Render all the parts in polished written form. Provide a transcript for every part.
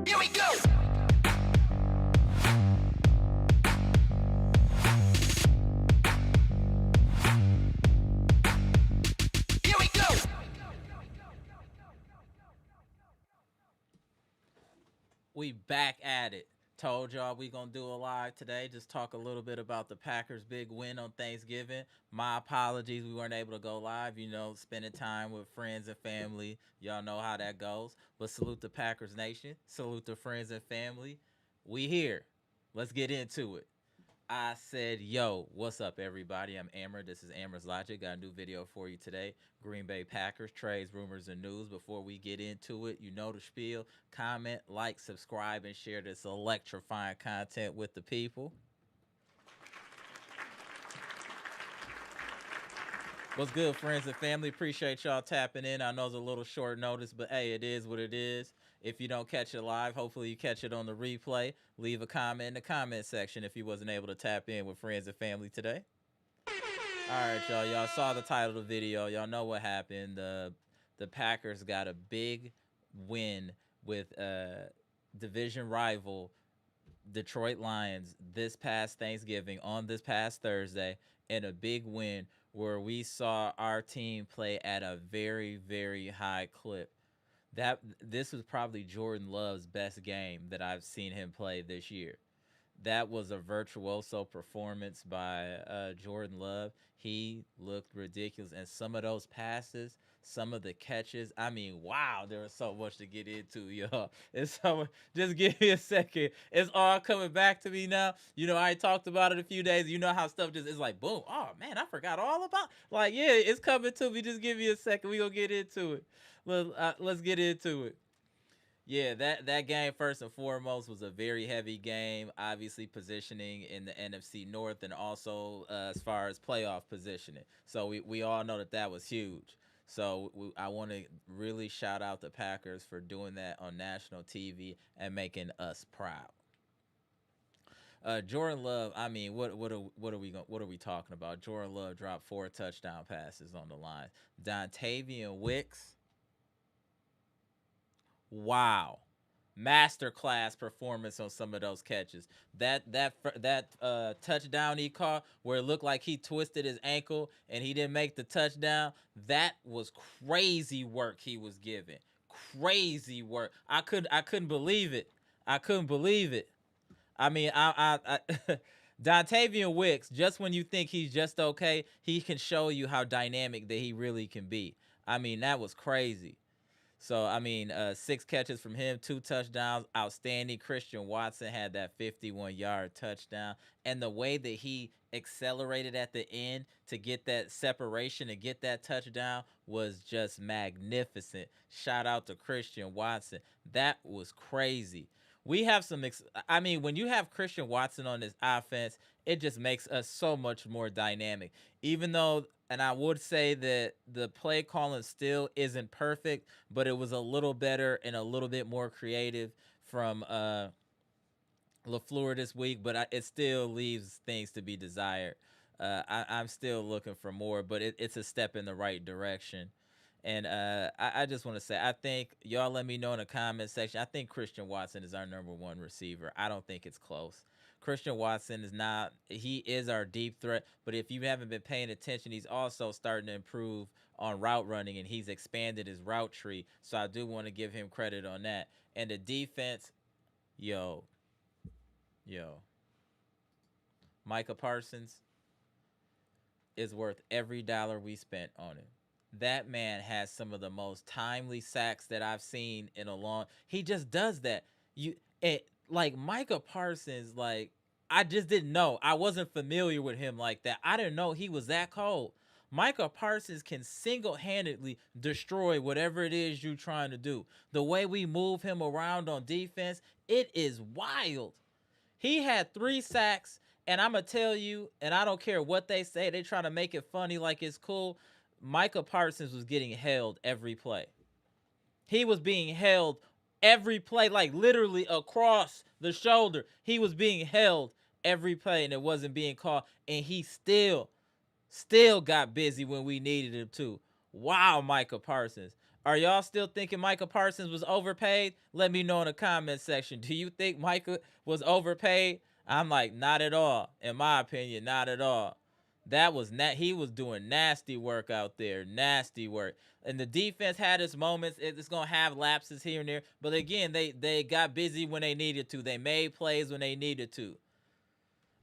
Here we go. Here we go. We back at it. Told y'all we gonna do a live today. Just talk a little bit about the Packers' big win on Thanksgiving. My apologies, we weren't able to go live. You know, spending time with friends and family. Y'all know how that goes. But salute the Packers Nation. Salute the friends and family. We here. Let's get into it. I said, yo, what's up, everybody? I'm Amara. This is Amara's Logic. Got a new video for you today. Green Bay Packers, trades, rumors, and news. Before we get into it, you know the spiel. Comment, like, subscribe, and share this electrifying content with the people. What's good, friends and family? Appreciate y'all tapping in. I know it's a little short notice, but hey, it is what it is. If you don't catch it live, hopefully you catch it on the replay. Leave a comment in the comment section if you wasn't able to tap in with friends and family today. All right, y'all. Y'all saw the title of the video. Y'all know what happened. The Packers got a big win with division rival Detroit Lions this past Thanksgiving, on this past Thursday, and a big win where we saw our team play at a very, very high clip. This was probably Jordan Love's best game that I've seen him play this year. That was a virtuoso performance by Jordan Love. He looked ridiculous, and some of those passes, some of the catches, I mean, wow, there was so much to get into, y'all. It's so, just give me a second. It's all coming back to me now. You know, I talked about it a few days. You know how stuff just is like, boom, oh, man, I forgot all about. Like, yeah, it's coming to me. Just give me a second. We gonna get into it. Let's get into it. Yeah, that game first and foremost was a very heavy game. Obviously, positioning in the NFC North, and also as far as playoff positioning. So we all know that was huge. So I want to really shout out the Packers for doing that on national TV and making us proud. Jordan Love, I mean, what are we talking about? Jordan Love dropped 4 touchdown passes on the line. Dontayvion Wicks. Wow, masterclass performance on some of those catches. That touchdown he caught where it looked like he twisted his ankle and he didn't make the touchdown. That was crazy work he was giving. Crazy work. I couldn't believe it. I couldn't believe it. I mean, I Dontayvion Wicks, just when you think he's just okay, he can show you how dynamic that he really can be. I mean, that was crazy. So I mean, 6 catches from him, 2 touchdowns, outstanding. Christian Watson had that 51-yard touchdown, and the way that he accelerated at the end to get that separation and get that touchdown was just magnificent. Shout out to Christian Watson. That was crazy. We have some. I mean, when you have Christian Watson on this offense, it just makes us so much more dynamic. Even though, and I would say that the play calling still isn't perfect, but it was a little better and a little bit more creative from LaFleur this week. But it still leaves things to be desired. I'm still looking for more, but it's a step in the right direction. And I just want to say, I think y'all let me know in the comment section. I think Christian Watson is our #1 receiver. I don't think it's close. Christian Watson is not, he is our deep threat, but if you haven't been paying attention, he's also starting to improve on route running and he's expanded his route tree. So I do want to give him credit on that. And the defense, yo, Micah Parsons is worth every dollar we spent on him. That man has some of the most timely sacks that I've seen in a long. He just does that. Like Micah Parsons, like I just didn't know. I wasn't familiar with him like that. I didn't know he was that cold. Micah Parsons can single-handedly destroy whatever it is you're trying to do. The way we move him around on defense, it is wild. He had 3 sacks, and I'm going to tell you, and I don't care what they say, they try to make it funny like it's cool. Micah Parsons was getting held every play. He was being held every play, like literally across the shoulder. He was being held every play, and it wasn't being called. And he still got busy when we needed him to. Wow, Micah Parsons. Are y'all still thinking Micah Parsons was overpaid? Let me know in the comment section. Do you think Micah was overpaid? I'm like, not at all. In my opinion, not at all. That was he was doing nasty work out there. Nasty work. And the defense had its moments. It's going to have lapses here and there. But again, they got busy when they needed to. They made plays when they needed to.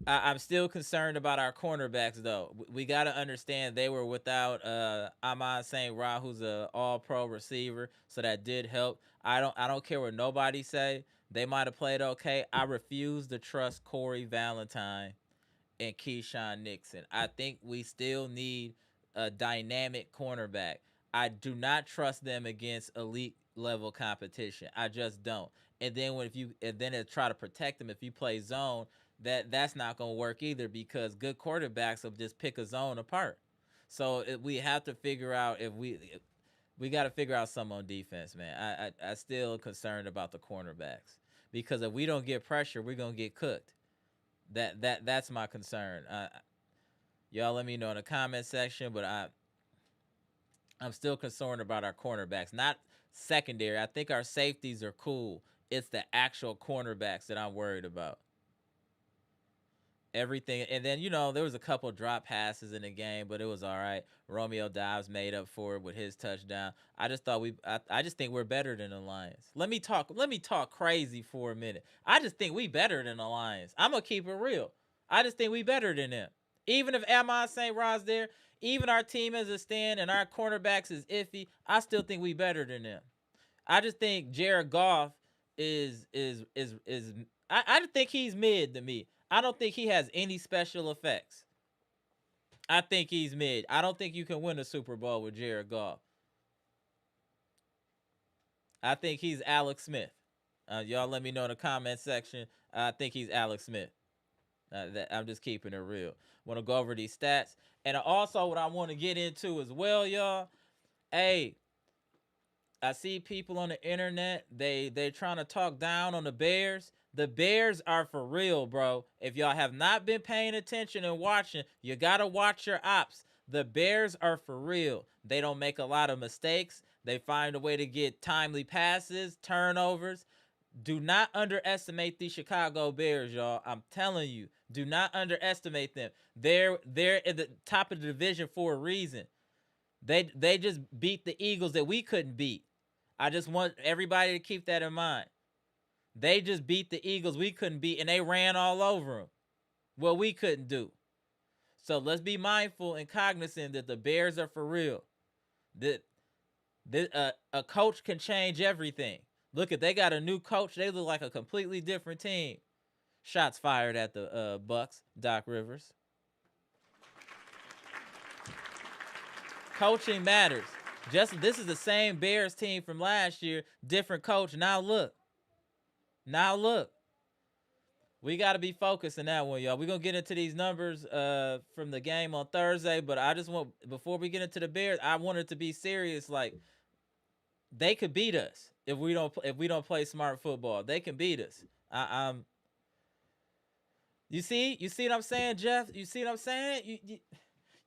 I'm still concerned about our cornerbacks, though. We got to understand they were without Amon St. Ra, who's an all-pro receiver, so that did help. I don't care what nobody say. They might have played okay. I refuse to trust Corey Valentine and Keyshawn Nixon. I think we still need a dynamic cornerback. I do not trust them against elite level competition. I just don't. And then to try to protect them if you play zone, that's not going to work either because good quarterbacks will just pick a zone apart. So we have to figure out if we got to figure out something on defense, man. I still concerned about the cornerbacks because if we don't get pressure, we're going to get cooked. That's my concern. Y'all let me know in the comment section, but I'm still concerned about our cornerbacks, not secondary. I think our safeties are cool. It's the actual cornerbacks that I'm worried about. Everything, and then there was a couple drop passes in the game, but it was all right. Romeo Dobbs made up for it with his touchdown. I just think we're better than the Lions. Let me talk crazy for a minute. I just think we better than the Lions. I'm gonna keep it real. I just think we better than them. Even if Amon St. Ra's there, even our team as a stand and our cornerbacks is iffy, I still think we better than them. I just think Jared Goff is I just think he's mid to me. I don't think he has any special effects. I think he's mid. I don't think you can win a Super Bowl with Jared Goff. I think he's Alex Smith. Y'all let me know in the comment section. I think he's Alex Smith. I'm just keeping it real. Want to go over these stats. And also what I want to get into as well, y'all. Hey, I see people on the internet. They trying to talk down on the Bears. The Bears are for real, bro. If y'all have not been paying attention and watching, you got to watch your ops. The Bears are for real. They don't make a lot of mistakes. They find a way to get timely passes, turnovers. Do not underestimate the Chicago Bears, y'all. I'm telling you, do not underestimate them. They're at the top of the division for a reason. They just beat the Eagles that we couldn't beat. I just want everybody to keep that in mind. They just beat the Eagles we couldn't beat, and they ran all over them. What we couldn't do. So let's be mindful and cognizant that the Bears are for real. That A coach can change everything. Look at they got a new coach. They look like a completely different team. Shots fired at the Bucks. Doc Rivers. Coaching matters. Just this is the same Bears team from last year, different coach. Now look. We got to be focused in that one, y'all. We're going to get into these numbers from the game on Thursday, but I just want, before we get into the Bears, I want it to be serious. Like, they could beat us if we don't play smart football. They can beat us. You see what I'm saying, Jeff? You see what I'm saying?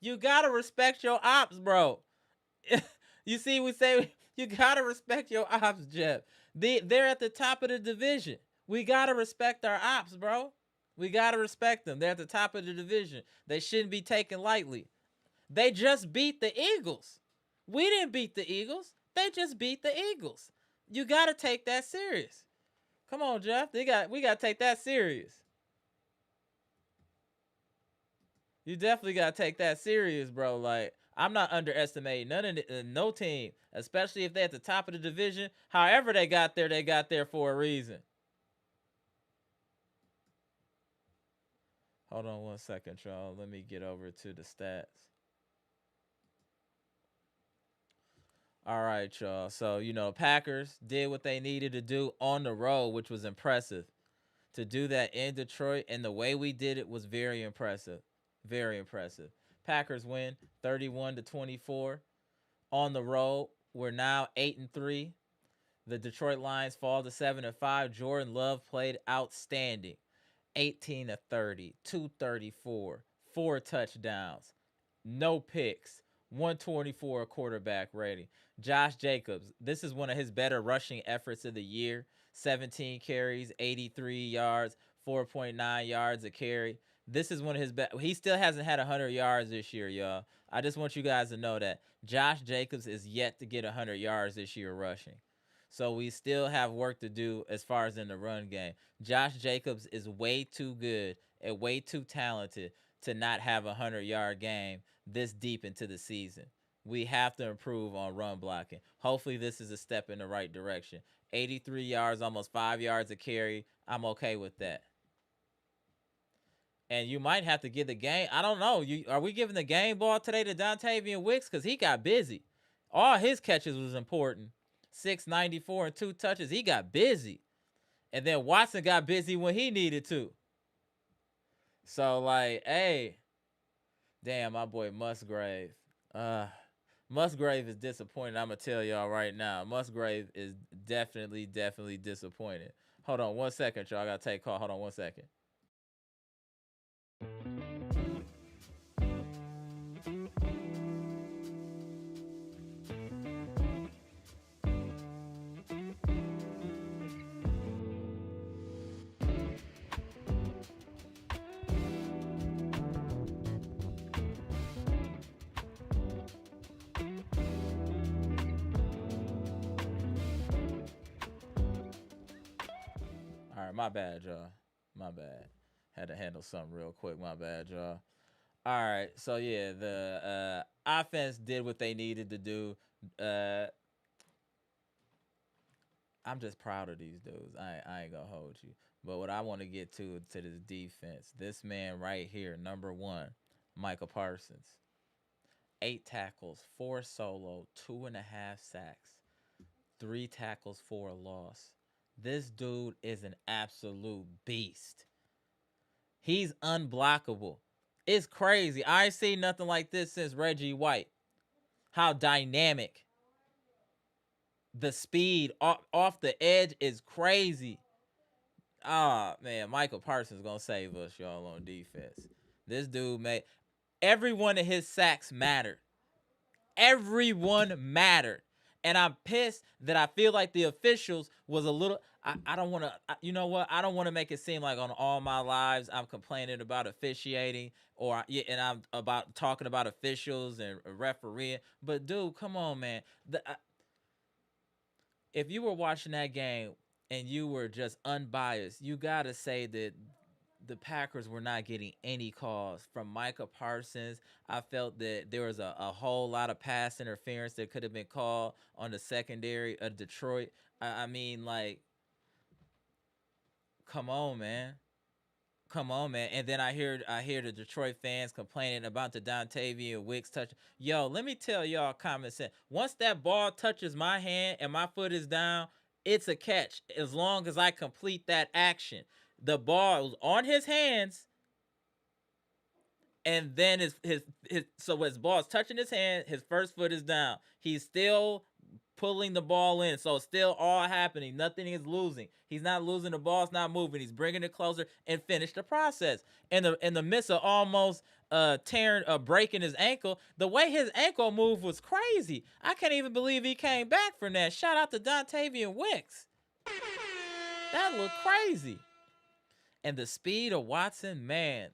You got to respect your ops, bro. You see, we say you got to respect your ops, Jeff. They're at the top of the division. We got to respect our ops, bro. We got to respect them. They're at the top of the division. They shouldn't be taken lightly. They just beat the Eagles. We didn't beat the Eagles. They just beat the Eagles. You got to take that serious. Come on, Jeff. We got to take that serious. You definitely got to take that serious, bro. Like, I'm not underestimating no team, especially if they're at the top of the division. However they got there for a reason. Hold on one second, y'all. Let me get over to the stats. All right, y'all. So, Packers did what they needed to do on the road, which was impressive. To do that in Detroit, and the way we did it was very impressive. Very impressive. Packers win 31-24 on the road. We're now 8-3. The Detroit Lions fall to 7-5. Jordan Love played outstanding. 18-30, 234, 4 touchdowns, no picks, 124 quarterback rating. Josh Jacobs, this is one of his better rushing efforts of the year. 17 carries, 83 yards, 4.9 yards a carry. This is one of his best. He still hasn't had 100 yards this year, y'all. I just want you guys to know that Josh Jacobs is yet to get 100 yards this year rushing. So we still have work to do as far as in the run game. Josh Jacobs is way too good and way too talented to not have a 100-yard game this deep into the season. We have to improve on run blocking. Hopefully this is a step in the right direction. 83 yards, almost 5 yards a carry. I'm okay with that. And you might have to give the game. I don't know. Are we giving the game ball today to Dontayvion Wicks? Because he got busy. All his catches was important. 694 and 2 touches. He got busy. And then Watson got busy when he needed to. So, like, hey. Damn, my boy Musgrave. Musgrave is disappointed. I'm going to tell y'all right now. Musgrave is definitely disappointed. Hold on 1 second, y'all. I got to take a call. Hold on 1 second. All right, my bad, y'all. My bad. Had to handle something real quick. My bad, y'all. All right, so yeah, the offense did what they needed to do. I'm just proud of these dudes. I ain't gonna hold you. But what I want to get to this defense, this man right here, number 1, Micah Parsons. 8 tackles, 4 solo, 2.5 sacks, 3 tackles for a loss. This dude is an absolute beast. He's unblockable. It's crazy. I ain't seen nothing like this since Reggie White. How dynamic. The speed off the edge is crazy. Man, Michael Parsons gonna save us, y'all, on defense. This dude made every one of his sacks mattered. Everyone mattered. And I'm pissed that I feel like the officials was a little. I don't want to. You know what? I don't want to make it seem like on all my lives I'm complaining about officiating and I'm about talking about officials and refereeing. But dude, come on, man. If you were watching that game and you were just unbiased, you gotta say that the Packers were not getting any calls from Micah Parsons. I felt that there was a whole lot of pass interference that could have been called on the secondary of Detroit. I mean, like, come on, man. Come on, man. And then I hear the Detroit fans complaining about the Dontayvion Wicks touch. Yo, let me tell y'all common sense. Once that ball touches my hand and my foot is down, it's a catch as long as I complete that action. The ball was on his hands, and then his so his ball is touching his hand, his first foot is down. He's still pulling the ball in, so it's still all happening. Nothing is losing. He's not losing the ball. It's not moving. He's bringing it closer and finish the process. In the midst of almost breaking his ankle, the way his ankle move was crazy. I can't even believe he came back from that. Shout out to Dontayvion Wicks. That looked crazy. And the speed of Watson, man.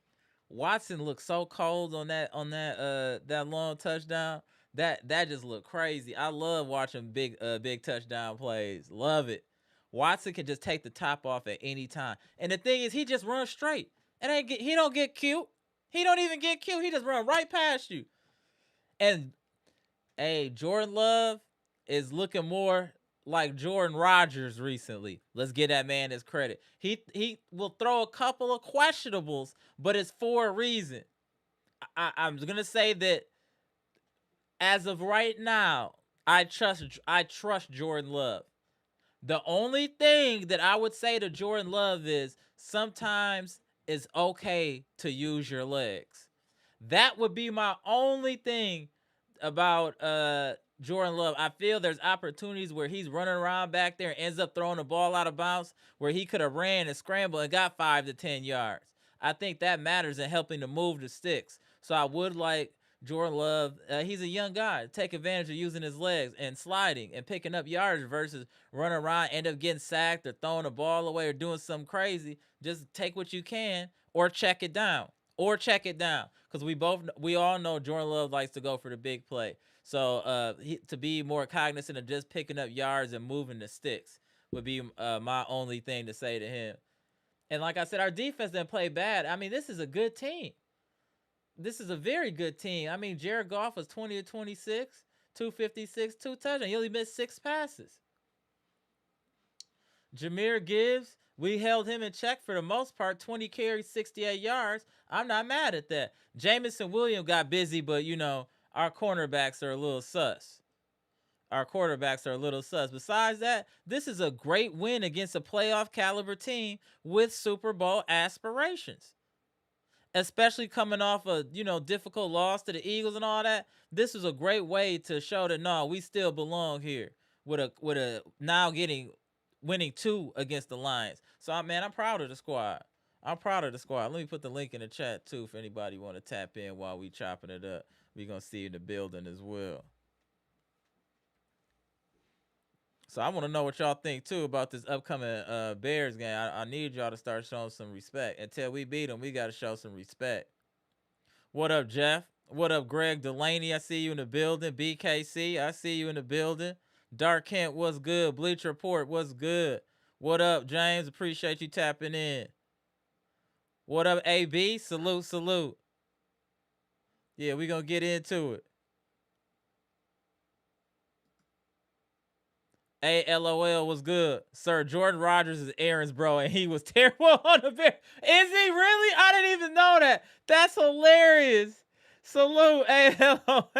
Watson looked so cold on that long touchdown. That just looked crazy. I love watching big touchdown plays. Love it. Watson can just take the top off at any time. And the thing is, he just runs straight. He don't get cute. He don't even get cute. He just run right past you. And hey, Jordan Love is looking more like Jordan Rodgers recently. Let's give that man his credit. He will throw a couple of questionables, but it's for a reason. I'm gonna say that as of right now, I trust Jordan Love. The only thing that I would say to Jordan Love is sometimes it's okay to use your legs. That would be my only thing about Jordan Love. I feel there's opportunities where he's running around back there and ends up throwing the ball out of bounds where he could have ran and scrambled and got 5 to 10 yards. I think that matters in helping to move the sticks. So I would like Jordan Love. He's a young guy. Take advantage of using his legs and sliding and picking up yards versus running around, end up getting sacked or throwing the ball away or doing something crazy. Just take what you can or check it down. Because we all know Jordan Love likes to go for the big play. So to be more cognizant of just picking up yards and moving the sticks would be my only thing to say to him. And like I said, our defense didn't play bad. I mean, this is a good team. This is a very good team. I mean, Jared Goff was 20 to 26, 256, 2 touchdowns. He only missed 6 passes. Jahmyr Gibbs, we held him in check for the most part, 20 carries, 68 yards. I'm not mad at that. Jamison Williams got busy, but, our cornerbacks are a little sus. Besides that, this is a great win against a playoff caliber team with Super Bowl aspirations. Especially coming off a difficult loss to the Eagles and all that. This is a great way to show that no, we still belong here with a now winning 2 against the Lions. So I'm proud of the squad. Let me put the link in the chat too if anybody want to tap in while we chopping it up. We're gonna see you in the building as well. So I want to know what y'all think too about this upcoming Bears game. I need y'all to start showing some respect. Until we beat them, we got to show some respect. What up, Jeff? What up, Greg Delaney? I see you in the building. BKC, I see you in the building. Dark Kent, what's good? Bleach Report, what's good? What up, James? Appreciate you tapping in. What up, AB? Salute. Yeah, we going to get into it. Hey, LOL was good. Sir, Jordan Rodgers is Aaron's bro, and he was terrible on the Bears. Is he really? I didn't even know that. That's hilarious. Salute. Hey, LOL.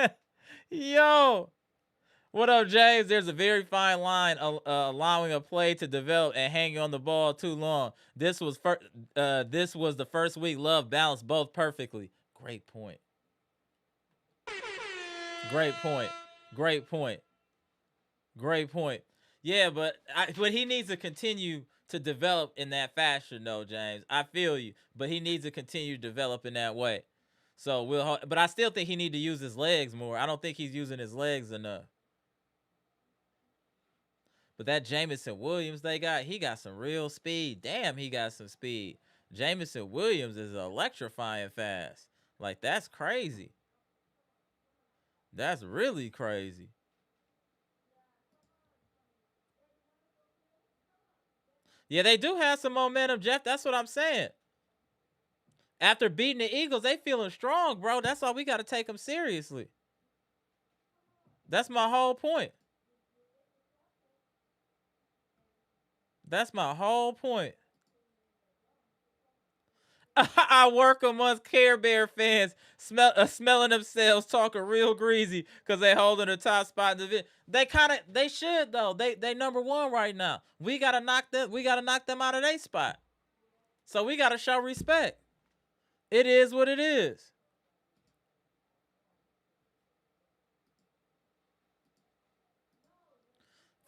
Yo. What up, James? There's a very fine line allowing a play to develop and hanging on the ball too long. This was the first week. Love balanced both perfectly. Great point. Yeah, but he needs to continue to develop in that fashion, though, James. I feel you, but he needs to continue to develop in that way. So but I still think he need to use his legs more. I don't think he's using his legs enough. But that Jamison Williams he got some real speed. Damn, he got some speed. Jamison Williams is electrifying fast. Like, that's crazy. That's really crazy. Yeah, they do have some momentum, Jeff. That's what I'm saying. After beating the Eagles, they feeling strong, bro. That's why we got to take them seriously. That's my whole point. That's my whole point. I work amongst Care Bear fans, smelling themselves, talking real greasy because they holding the top spot in the division. They should though. They number one right now. We gotta knock them. We gotta knock them out of their spot. So we gotta show respect. It is what it is.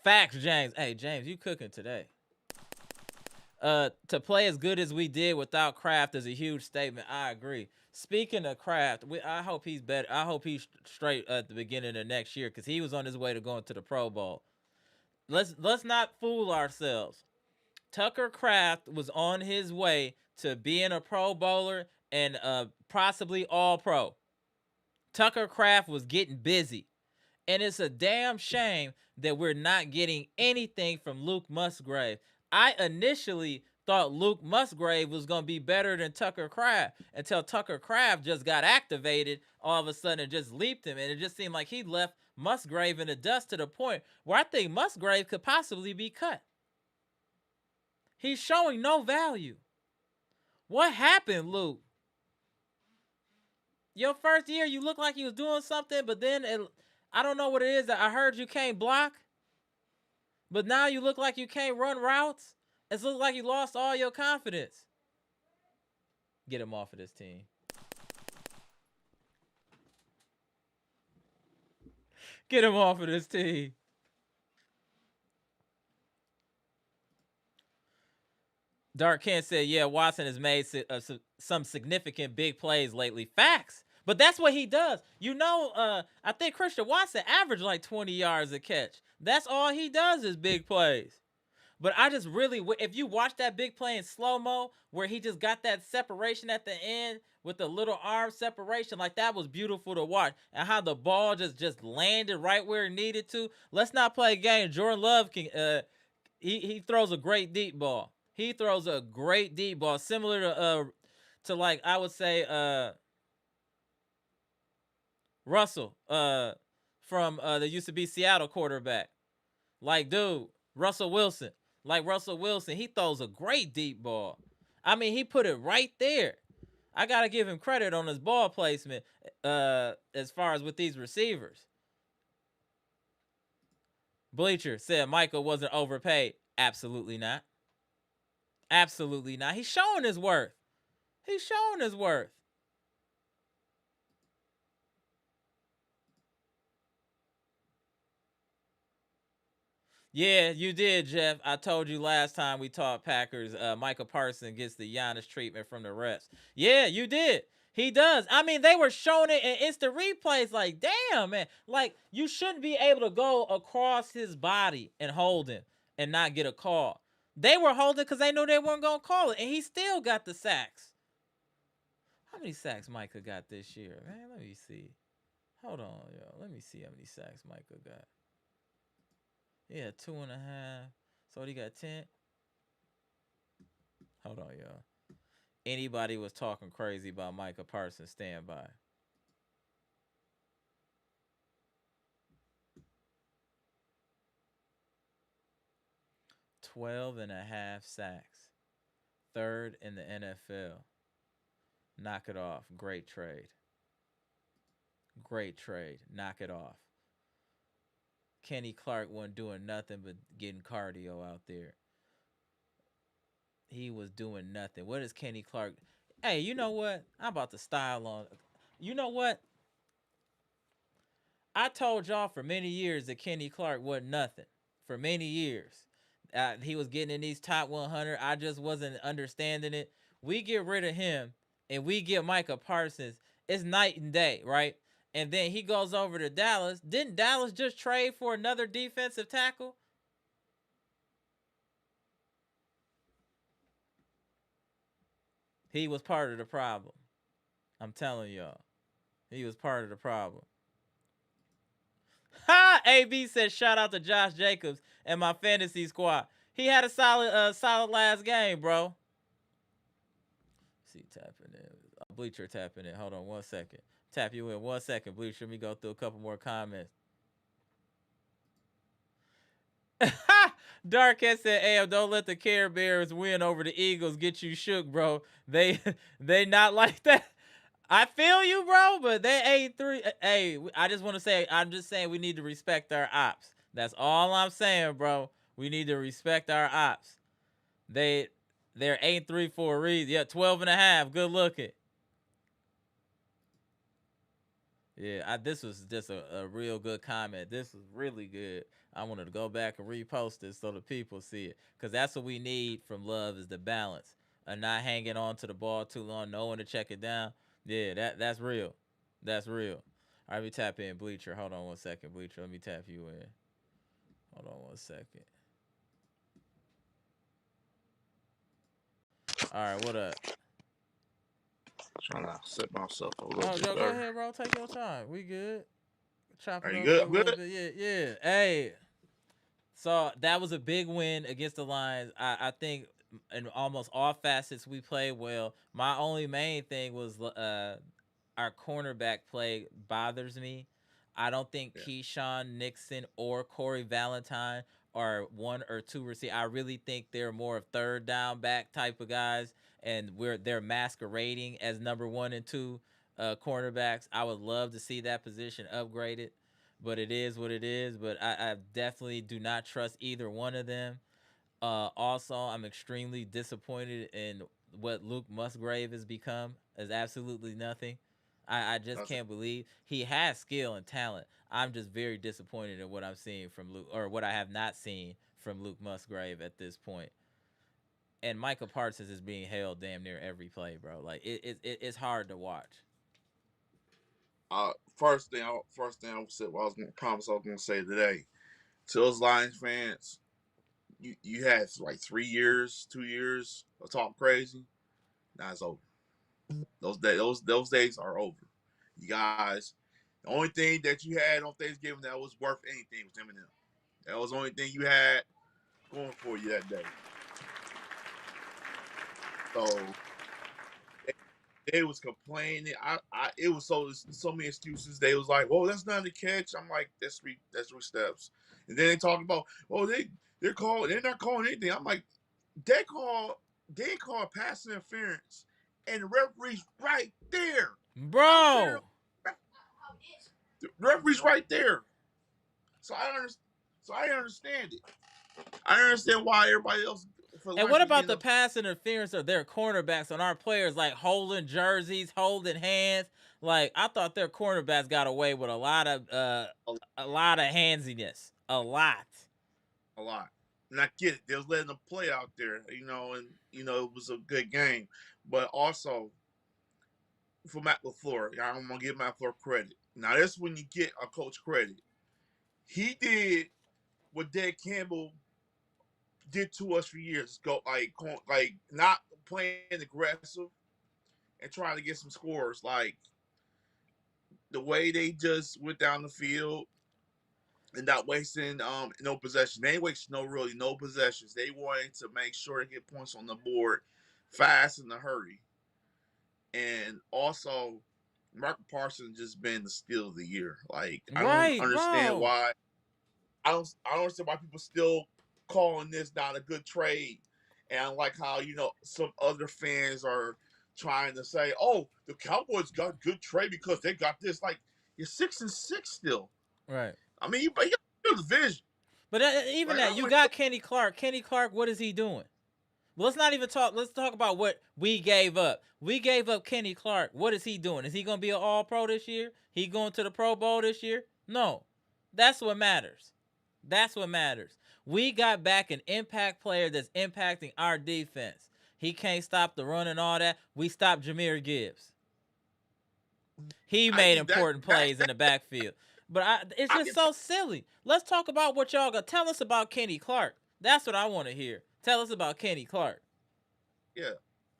Facts, James. Hey, James, you cooking today? To play as good as we did without Kraft is a huge statement. I agree. Speaking of Kraft, I hope he's better. I hope he's straight at the beginning of next year because he was on his way to going to the Pro Bowl. Let's not fool ourselves. Tucker Kraft was on his way to being a Pro Bowler and possibly All Pro. Tucker Kraft was getting busy. And it's a damn shame that we're not getting anything from Luke Musgrave. I initially thought Luke Musgrave was going to be better than Tucker Kraft until Tucker Kraft just got activated all of a sudden and just leaped him. And it just seemed like he left Musgrave in the dust to the point where I think Musgrave could possibly be cut. He's showing no value. What happened, Luke? Your first year, you looked like you was doing something, but then I don't know what it is. I heard you can't block, but now you look like you can't run routes. It looks like you lost all your confidence. Get him off of this team. Get him off of this team. Dark Ken said, yeah, Watson has made some significant big plays lately. Facts. But that's what he does. You know, I think Christian Watson averaged like 20 yards a catch. That's all he does is big plays. But I just really, if you watch that big play in slow-mo where he just got that separation at the end with the little arm separation, like that was beautiful to watch. And how the ball just landed right where it needed to. Let's not play a game. Jordan Love can, he throws a great deep ball. He throws a great deep ball, similar to like I would say Russell from the used to be Seattle quarterback. Like dude, Russell Wilson. Like Russell Wilson, he throws a great deep ball. I mean, he put it right there. I gotta give him credit on his ball placement as far as with these receivers. Bleacher said Micah wasn't overpaid. Absolutely not. Absolutely not. He's showing his worth. He's showing his worth. Yeah, you did, Jeff. I told you last time we talked Packers, Micah Parsons gets the Giannis treatment from the refs. Yeah, you did. He does. I mean, they were showing it in instant replays like, damn, man. Like, you shouldn't be able to go across his body and hold him and not get a call. They were holding because they knew they weren't going to call it, and he still got the sacks. How many sacks Micah got this year? Man, let me see. Hold on, yo. Let me see how many sacks Micah got. Yeah, 2.5. So he got 10. Hold on, y'all. Anybody was talking crazy about Micah Parsons, stand by. $12.5 sacks. Third in the NFL. Knock it off. Great trade. Great trade. Knock it off. Kenny Clark wasn't doing nothing but getting cardio out there. He was doing nothing. What is Kenny Clark? Hey, you know what? I'm about to style on. You know what? I told y'all for many years that Kenny Clark wasn't nothing. For many years. He was getting in these top 100. I just wasn't understanding it. We get rid of him and we get Micah Parsons. It's night and day, right? And then he goes over to Dallas. Didn't Dallas just trade for another defensive tackle? He was part of the problem. I'm telling y'all. He was part of the problem. Ha! AB said shout out to Josh Jacobs and my fantasy squad. He had a solid last game, bro. See, tapping in. Bleacher tapping in. Hold on 1 second. Tap you in 1 second, Bleacher. Let me go through a couple more comments. Darkhead said, "Hey, don't let the Care Bears win over the Eagles get you shook, bro. They they not like that." I feel you, bro, but they ain't three. Hey, I just want to say, I'm just saying we need to respect our ops. That's all I'm saying, bro. We need to respect our ops. They're 8-3 for a reason. Yeah, 12.5. Good looking. Yeah, this was just a real good comment. This was really good. I wanted to go back and repost it so the people see it, because that's what we need from Love is the balance, and not hanging on to the ball too long, knowing to check it down. Yeah, that's real. That's real. All right, let me tap in Bleacher. Hold on 1 second, Bleacher. Let me tap you in. Hold on 1 second. All right, what up? Trying to set myself a little Oh, bit Joe, go better. ahead, bro. Take your time. We good. Chop Are it you up good? for a I'm little good. bit. Yeah. Hey, so that was a big win against the Lions. I think in almost all facets we played well. My only main thing was our cornerback play bothers me. I don't think Yeah, Keyshawn Nixon or Corey Valentine are one or two receivers. I really think they're more of third down back type of guys, and they're masquerading as number one and two cornerbacks. I would love to see that position upgraded, but it is what it is. But I definitely do not trust either one of them. Also, I'm extremely disappointed in what Luke Musgrave has become. As absolutely nothing. I just nothing. can't believe he has skill and talent. I'm just very disappointed in what I'm seeing from Luke, or what I have not seen from Luke Musgrave at this point. And Micah Parsons is being held damn near every play, bro. Like it's hard to watch. First thing I said, what I was gonna promise I was gonna say today to those Lions fans. You had like 3 years, 2 years of talk crazy. Now it's over. Those days are over. You guys, the only thing that you had on Thanksgiving that was worth anything was M&M. That was the only thing you had going for you that day. So they was complaining. It was so many excuses. They was like, "Well, that's not the catch." I'm like, that's three steps. And then they talk about, "Oh, they're not calling anything." I'm like, they call they call pass interference, and the referee's right there. I'm sitting Bro. there, the referee's right there. So I understand. So I understand it. I understand why everybody else for And lunch what was about getting the up. pass interference of their cornerbacks on our players, like holding jerseys, holding hands? Like, I thought their cornerbacks got away with a lot of handsiness, a lot. A lot. And I get it. They was letting them play out there, and it was a good game. But also for Matt LaFleur, I'm gonna give Matt LaFleur credit. Now that's when you get a coach credit. He did what Dan Campbell did to us for years. Go like not playing aggressive and trying to get some scores. Like the way they just went down the field and not wasting no possessions. They ain't wasting no possessions. They wanted to make sure they get points on the board fast in a hurry. And also Mark Parsons just been the steal of the year. Like I don't Right, understand bro. why I don't understand why people still calling this not a good trade. And I like how, some other fans are trying to say, "Oh, the Cowboys got good trade because they got this." Like you're 6-6 still. Right. I mean, you got the division. But even Like that, I you want got Kenny Clark. Kenny Clark, what is he doing? Well, let's not even talk. Let's talk about what we gave up. We gave up Kenny Clark. What is he doing? Is he going to be an All Pro this year? He going to the Pro Bowl this year? No. That's what matters. That's what matters. We got back an impact player that's impacting our defense. He can't stop the run and all that. We stopped Jahmyr Gibbs. He I made mean important plays in the backfield. But it's I just can so silly. Let's talk about what y'all got. Tell us about Kenny Clark. That's what I want to hear. Tell us about Kenny Clark. yeah.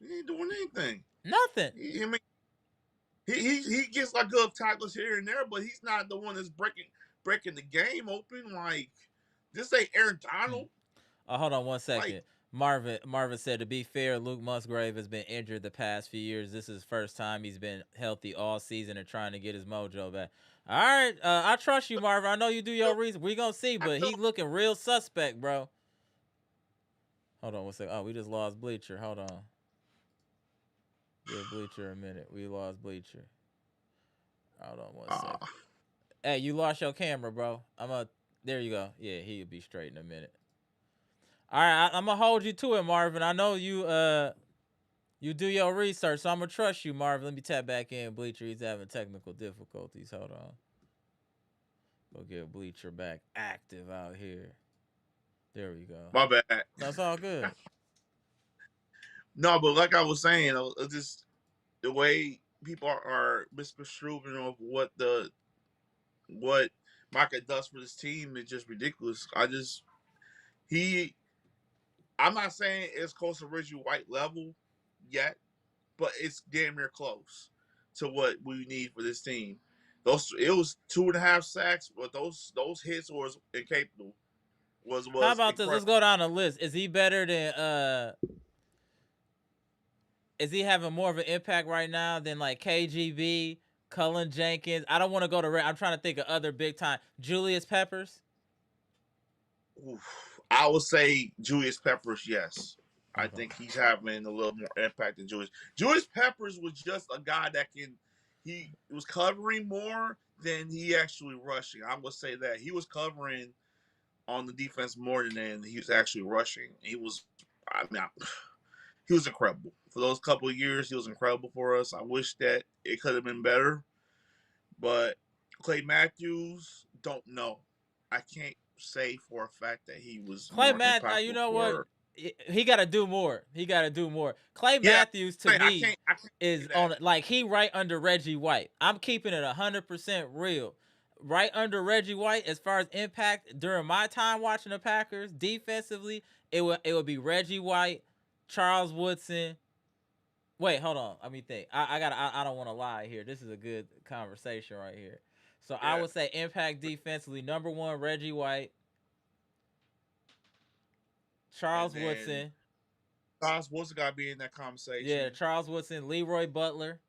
He ain't doing anything. Nothing. I mean, he gets like good tackles here and there, but he's not the one that's breaking the game open. Like this ain't Aaron Hmm. Donald. Hold on one Like second. Marvin said, to be fair, Luke Musgrave has been injured the past few years. This is his first time he's been healthy all season and trying to get his mojo back. All right, I trust you, Marvin. I know you do your reason. We gonna see, but he looking real suspect, bro. Hold on one second. Oh, we just lost Bleacher. Hold on. Give Bleacher a minute. We lost Bleacher. Hold on one second. Hey, you lost your camera, bro. There you go. Yeah, he'll be straight in a minute. All right, I'm gonna hold you to it, Marvin. I know you do your research, so I'm gonna trust you, Marvin. Let me tap back in. Bleacher, he's having technical difficulties. Hold on. Go get Bleacher back active out here. There we go. My bad. That's all good. No, but like I was saying, just the way people are misconstruing of what Micah does for this team is just ridiculous. I'm not saying it's close to Reggie White level yet, but it's damn near close to what we need for this team. It was 2.5 sacks, but those hits was incapable. Was How about incredible. this? Let's go down the list. Is he better than Is he having more of an impact right now than like KGB, Cullen Jenkins? I don't want to go to. I'm trying to think of other big time. Julius Peppers. I would say Julius Peppers, yes. Okay. I think he's having a little more impact than Julius. Julius Peppers was just a guy that he was covering more than he actually rushing. I would say that he was covering on the defense more than he was actually rushing. He was incredible. For those couple of years, he was incredible for us. I wish that it could have been better. But Clay Matthews, don't know. I can't say for a fact that he was Clay Matthews. You know what? He got to do more. Clay Matthews to me is on like he right under Reggie White. I'm keeping it 100% real. Right under Reggie White as far as impact during my time watching the Packers defensively, it would be Reggie White, Charles Woodson. Wait, hold on. Let me think. I don't want to lie here. This is a good conversation right here. So I would say impact defensively, number 1, Reggie White, Charles Woodson. Charles Woodson got to be in that conversation. Yeah, Charles Woodson, Leroy Butler.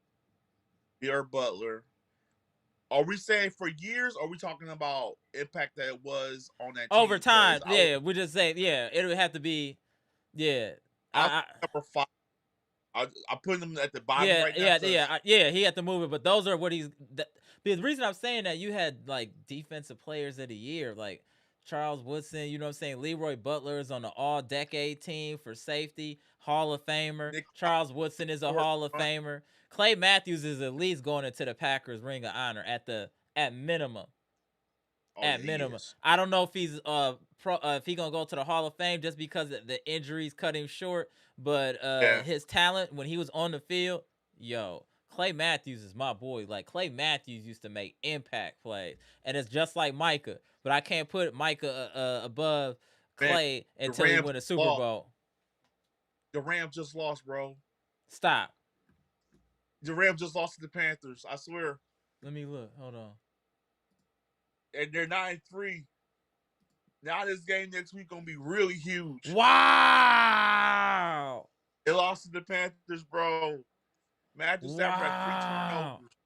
Are we saying for years, or are we talking about impact that it was on that team? Over time, yeah. We just say, yeah, it would have to be, yeah. Number 5. I'm putting them at the bottom right now. Yeah. He had to move it, but those are what he's. The reason I'm saying that, you had like defensive players of the year, like Charles Woodson. You know what I'm saying? Leroy Butler is on the All-Decade team for safety, Hall of Famer. Charles Woodson is a Hall of Famer. Clay Matthews is at least going into the Packers Ring of Honor at minimum. Minimum. I don't know if he's if he's gonna go to the Hall of Fame just because the injuries cut him short, but his talent when he was on the field, Clay Matthews is my boy. Like, Clay Matthews used to make impact plays, and it's just like Micah, but I can't put Micah above Clay until he win a Super Bowl. The Rams just lost, bro. Stop. The Rams just lost to the Panthers. I swear. Let me look. Hold on. And they're 9-3. Now this game next week gonna be really huge. Wow! They lost to the Panthers, bro. Matthews had 3 turnovers.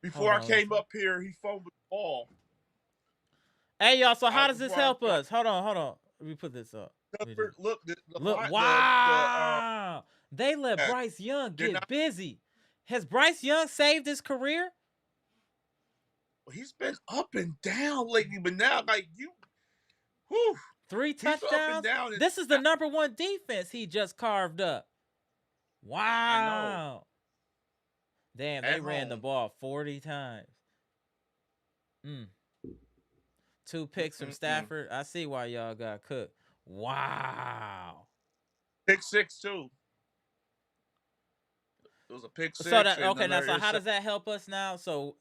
Before I came up here, he fumbled the ball. Hey, y'all. So how does this help us? Hold on. Let me put this up. Look! Wow! They let Bryce Young get busy. Has Bryce Young saved his career? He's been up and down lately, but now, like, 3 touchdowns. This is the number 1 defense he just carved up. Wow. Damn, they ran the ball 40 times. 2 picks from Stafford. I see why y'all got cooked. Wow. Pick 6 too. It was a pick 6. So how does that help us now? So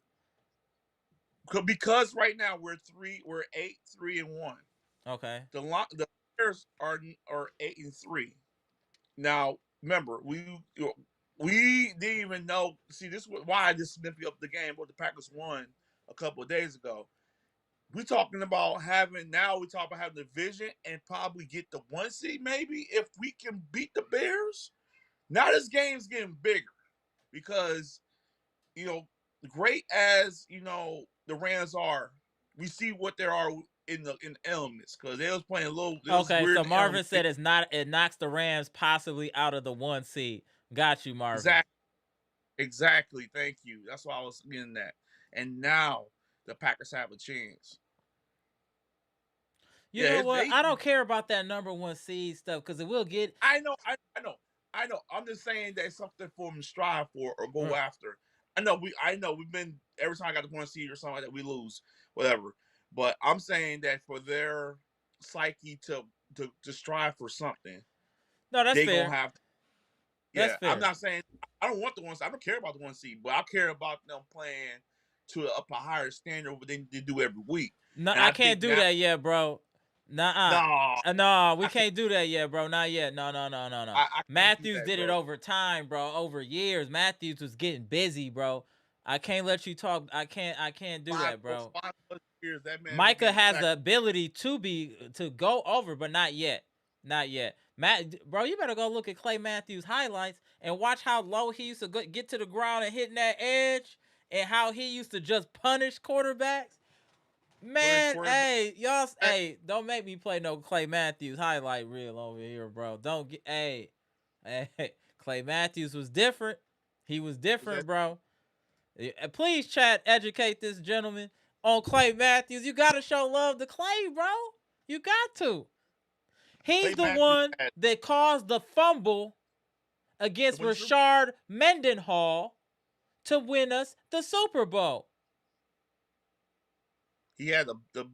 because right now we're 8-3-1. Okay. The Bears are 8-3. Now remember, we didn't even know. See, this is why I just snipped up the game where the Packers won a couple of days ago. we're talking about having the division and probably get the 1 seed maybe if we can beat the Bears. Now this game's getting bigger because you know, great as the Rams are, we see what there are in the elements because they was playing low. They was Okay, weird so in the Marvin elements. said it knocks the Rams possibly out of the 1 seed. Got you, Marvin. Exactly. Thank you. That's why I was getting that. And now the Packers have a chance. You know what? I don't care about that number 1 seed stuff because it will get. I know. I'm just saying that it's something for them to strive for or go after. I know. We've been every time I got the 1 seed or something like that, we lose, whatever. But I'm saying that for their psyche to strive for something, No, that's they fair. gonna have. That's Yeah, fair. I'm not saying I don't want the 1 seed. I don't care about the 1 seed, but I care about them playing to a higher standard than they do every week. No, And I can't do that yet, bro. No, No, we can't do that yet, bro. Not yet. No. I can't do Matthews that, did it bro. over time, bro. Over years, Matthews was getting busy, bro. I can't let you talk. I can't do that, bro. 5+ years, that man Micah has the ability to go over, but not yet. Not yet. Bro, you better go look at Clay Matthews highlights and watch how low he used to get to the ground and hitting that edge, and how he used to just punish quarterbacks. Man, hey, y'all, hey, don't make me play no Clay Matthews highlight reel over here, bro. Don't get, hey, Clay Matthews was different. He was different, bro. Please, chat, educate this gentleman on Clay Matthews. You gotta show love to Clay, bro. You got to. He's the one that caused the fumble against Rashard Mendenhall to win us the Super Bowl. He had If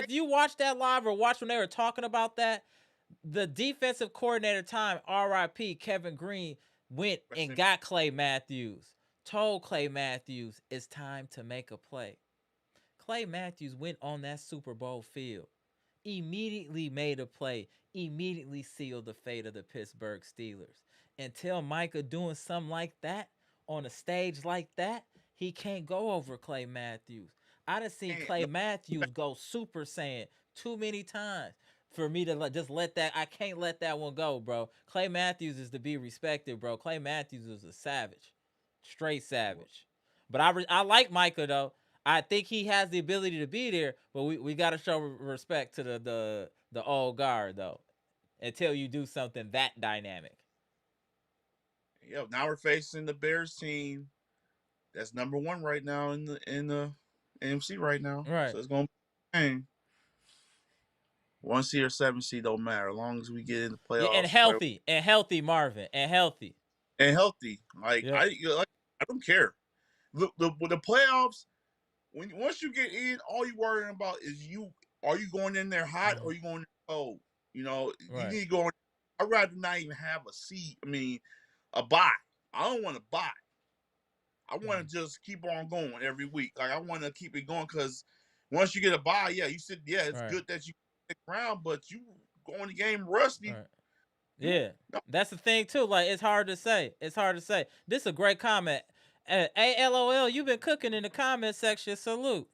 you watch that live or watch when they were talking about that, the defensive coordinator time, RIP Kevin Green, went and got Clay Matthews, told Clay Matthews it's time to make a play. Clay Matthews went on that Super Bowl field, immediately made a play, immediately sealed the fate of the Pittsburgh Steelers. Until Micah doing something like that on a stage like that, he can't go over Clay Matthews. I done seen Clay Matthews go Super Saiyan too many times for me to just let that. I can't let that one go, bro. Clay Matthews is to be respected, bro. Clay Matthews is a savage, straight savage. But I like Micah though. I think he has the ability to be there, but we got to show respect to the old guard though, until you do something that dynamic. Yeah, now we're facing the Bears team that's number 1 right now in the NFC right now. Right. So it's gonna be a game. 1 seed or 7 seed don't matter as long as we get in the playoffs. Yeah, and healthy, Marvin, and healthy. Like I don't care. The playoffs. Once you get in, all you worrying about is are you going in there hot or are you going in cold? You need to go. I'd rather not even have a seat. I mean, a bye. I don't want to buy. I want to just keep on going every week. Like I want to keep it going because once you get a bye, it's good that you stick around, but you go in the game rusty. Right. Yeah, that's the thing too. Like it's hard to say. This is a great comment. LOL, you've been cooking in the comment section. Salute.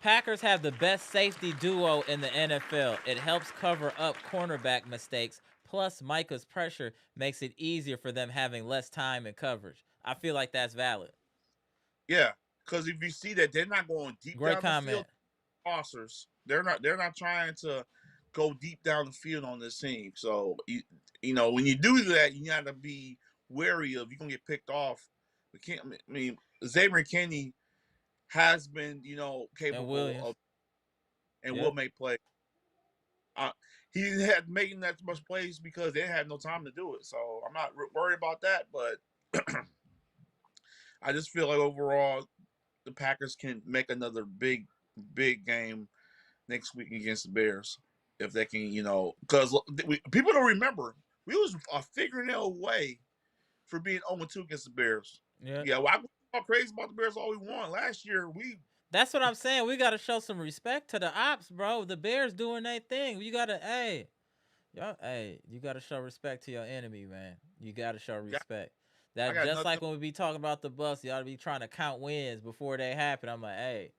Packers have the best safety duo in the NFL. It helps cover up cornerback mistakes. Plus, Micah's pressure makes it easier for them having less time and coverage. I feel like that's valid. Yeah, because if you see that they're not going deep down the field, tossers. They're not trying to go deep down the field on this team. So when you do that, you got to be wary of you're gonna get picked off. Xavier Kenny has been capable of and will make plays. He had making that much plays because they had no time to do it. So I'm not worried about that. But I just feel like overall the Packers can make another big game next week against the Bears if they can, because people don't remember we was figuring out a way for being 0-2 against the Bears. Yeah. Well, I talk crazy about the Bears all we want last year. That's what I'm saying. We got to show some respect to the ops, bro. The Bears doing their thing. You got to, you got to show respect to your enemy, man. You got to show respect. I That's got just nothing. like when we be talking about the Bucks. You ought to be trying to count wins before they happen. I'm like, hey,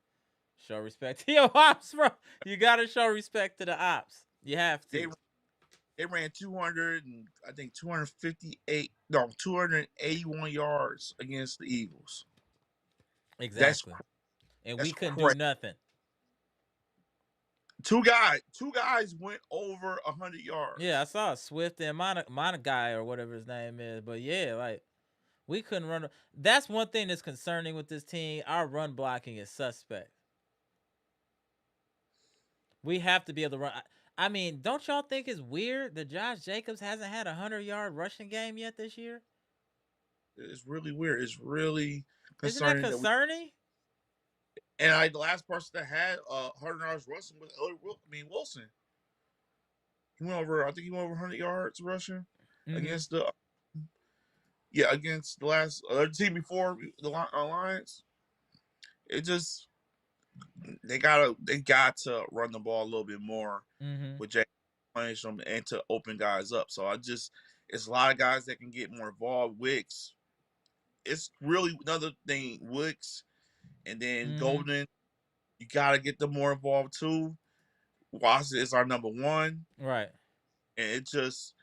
show respect to your ops, bro. You gotta show respect to the ops. You have They to. they ran 200 and I think 258, no, 281 yards against the Eagles. That's Exactly. And that's we couldn't do crazy. nothing. Two guys went over 100 Yeah, I yards. saw Swift and Monaguy or whatever his name is. But yeah, like we couldn't run. That's one thing that's concerning with this team. Our run blocking is suspect. We have to be able to run. I mean, don't y'all think it's weird that Josh Jacobs hasn't had a 100-yard rushing game yet this year? It's really weird. It's really Isn't that concerning that we. concerning? And the last person that had 100 yards rushing was Wilson. He went over. I think he went over 100 yards rushing Mm-hmm. against the against the last team before the Lions. It just they got to run the ball a little bit more Mm-hmm. with Jay punish them and to open guys up. So it's a lot of guys that can get more involved. Wicks, it's really another thing. Wicks and then Mm-hmm. Golden, you got to get them more involved too. Watson is our number one, Right. and it just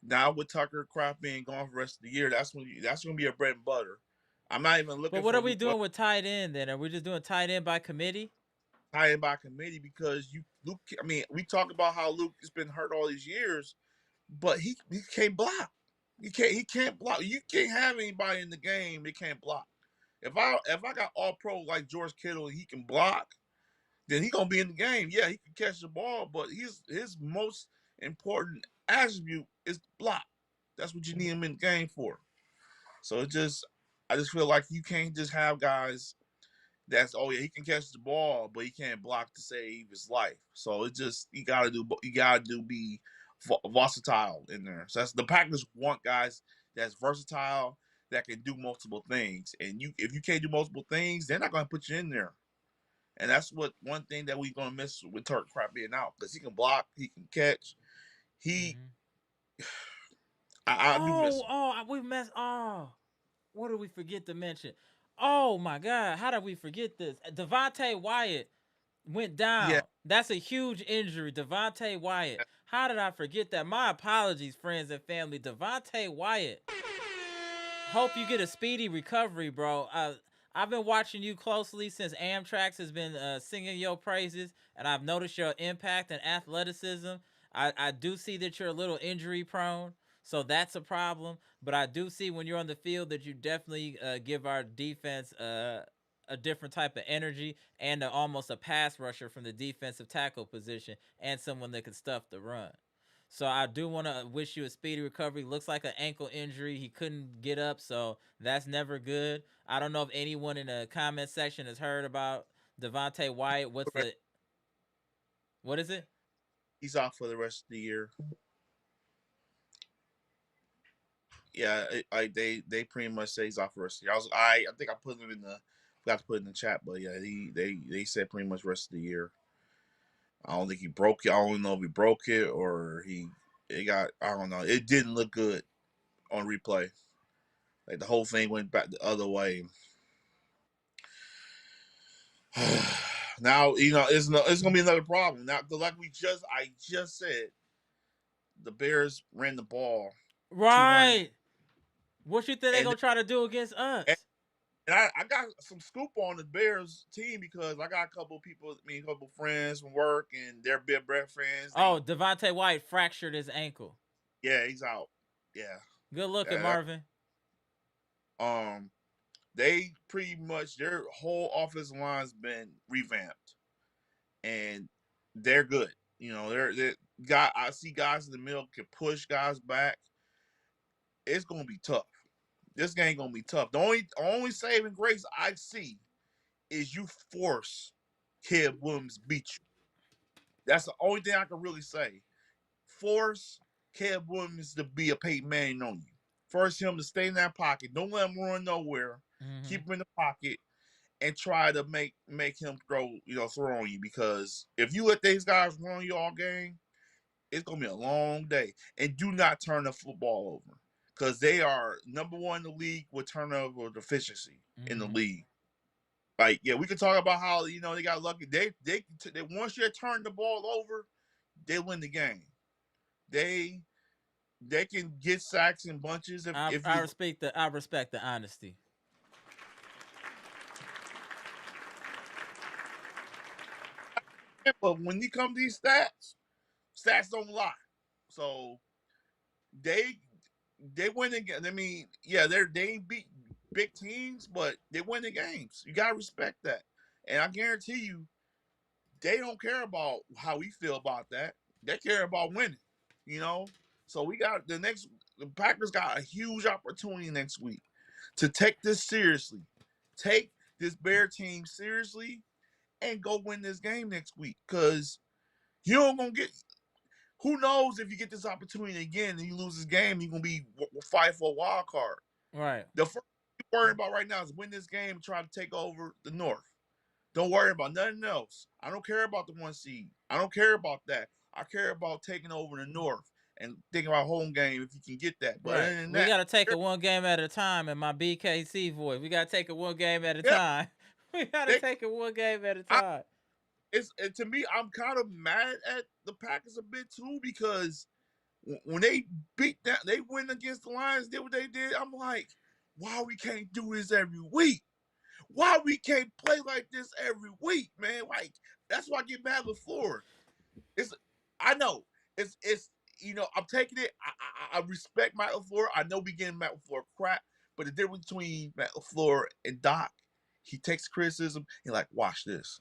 now with Tucker Craft being gone for the rest of the year, that's gonna be a bread and butter. I'm not even But looking what for are we Luke West doing with tight end then? Are we just doing tight end by committee? tie in by committee because Luke. I mean, we talk about how Luke has been hurt all these years, but he can't block. He can't block. You can't have anybody in the game that can't block. If I got all pro like George Kittle and he can block, then he gonna be in the game. Yeah, he can catch the ball, but his most important attribute is block. That's what you need him in the game for. So I just feel like you can't just have guys that's oh yeah he can catch the ball, but he can't block to save his life. So it just you gotta do be versatile in there. So that's the Packers want guys that's versatile that can do multiple things. And if you can't do multiple things, they're not gonna put you in there. And that's what one thing that we're gonna miss with Turk Crap being out because he can block, he can catch. He, Mm-hmm. I do miss him. We messed. Oh, what did we forget to mention? Oh my God, how did we forget this? Devonte Wyatt went Yeah, down. That's a huge injury. Devonte Wyatt. How did I forget that? My apologies, friends and family. Devonte Wyatt. Hope you get a speedy recovery, bro. I've been watching you closely since Amtrax has been singing your praises, and I've noticed your impact and athleticism. I do see that you're a little injury prone, so that's a problem. But I do see when you're on the field that you definitely give our defense a different type of energy and almost a pass rusher from the defensive tackle position and someone that can stuff the run. So I do want to wish you a speedy recovery. Looks like an ankle injury. He couldn't get up, so that's never good. I don't know if anyone in the comment section has heard about Devonte Wyatt. What is it? he's out for the rest of the year. Yeah, they pretty much say he's out for the rest of the year. I think I put him in the forgot to put it in the chat, but yeah, they said pretty much rest of the year. I don't think he broke it. I don't know if he broke it or it got. I don't know. It didn't look good on replay. Like the whole thing went back the other way. Now it's gonna be another problem. Now, like I just said, the Bears ran the ball 200, Right. What you think they and gonna try to do against us? and I got some scoop on the Bears team because I got a couple people, a couple friends from work, and they're Big Brett fans. Oh, Devonte Wyatt fractured his ankle. Yeah, he's out. Yeah, Good looking, that, Marvin. um, they pretty much their whole offensive line's been revamped, and they're good. They're guy. I see guys in the middle can push guys back. It's gonna be tough. This game gonna be tough. The only saving grace I see is you force Caleb Williams beat you. That's the only thing I can really say. Force Caleb Williams to be a Peyton Manning on you. Force him to stay in that pocket. Don't let him run nowhere. Mm-hmm. Keep him in the pocket and try to make him throw on you. Because if you let these guys run you all game, it's gonna be a long day. And do not turn the football over. because they are number one in the league with turnover efficiency in the league. Like, yeah, we could talk about how they got lucky. They once you turn the ball over, they win the game. They can get sacks in bunches if I you. respect the honesty. But when you come to these stats don't lie. So they win again. I mean, yeah, they ain't beat big teams, but they win the games. You gotta respect that. And I guarantee you, they don't care about how we feel about that. They care about winning. So we got the Packers got a huge opportunity next week to take this seriously. Take this Bear team seriously and go win this game next week. Cause you don't gonna get. Who knows if you get this opportunity again and you lose this game, you're gonna be fight for a wild card. Right. The first thing you're worrying about right now is win this game and try to take over the North. Don't worry about nothing else. I don't care about the 1 seed. I don't care about that. I care about taking over the North and thinking about home game if you can get that. But other than we that, got to take it one game at a time in my BKC voice. We got to take it one game at a time. We got to take it one game at a time. To me, I'm kind of mad at the Packers a bit too because when they beat that, they win against the Lions, did what they did. I'm like, why we can't do this every week? Why we can't play like this every week, man? Like, that's why I get mad with LaFleur. I know it's I'm taking it. I respect Matt LaFleur. I know we getting Matt LaFleur crap, but the difference between Matt LaFleur and Doc, he takes criticism. He's like, watch this.